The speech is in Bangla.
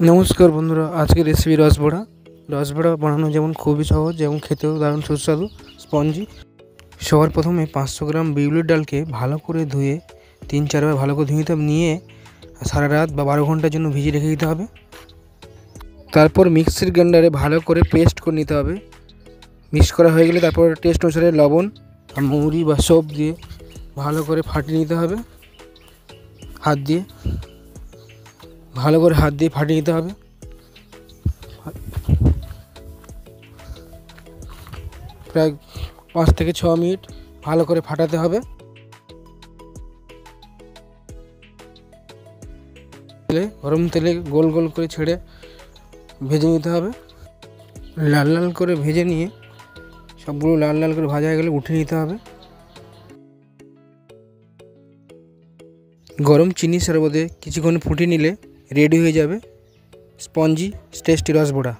নমস্কার বন্ধুরা, আজকের রেসিপি রসবড়া। রসবড়া বানানো যেমন খুবই সহজ এবং খেতেও দারুণ সুস্বাদু, স্পঞ্জি। সবার প্রথমে 500 গ্রাম বিউলির ডালকে ভালো করে ধুয়ে 3-4 বার ভালো করে ধুয়ে নিয়ে সারা রাত বা 12 ঘন্টার জন্য ভিজিয়ে রেখে দিতে হবে। তারপর মিক্সির গ্রাইন্ডারে ভালো করে পেস্ট করে নিতে হবে। মিক্স করা হয়ে গেলে তারপর টেস্ট অনুসারে লবণ আর মৌরি বা সব দিয়ে ভালো করে ফাটিয়ে নিতে হবে। ভালো করে হাত দিয়ে ফাটিয়ে নিতে হবে। প্রায় 5 থেকে 6 মিনিট ভালো করে ফাটাতে হবে। গরম তেলে গোল গোল করে ছেড়ে ভেজে নিতে হবে। লাল লাল করে ভেজে নিয়ে সবগুলো লাল লাল করে ভাজা হয়ে গেলে উঠিয়ে নিতে হবে। গরম চিনির শরবতে কিছুক্ষণ ফুটিয়ে নিলে রেডি হয়ে যাবে স্পঞ্জি টেস্টি রসবড়া।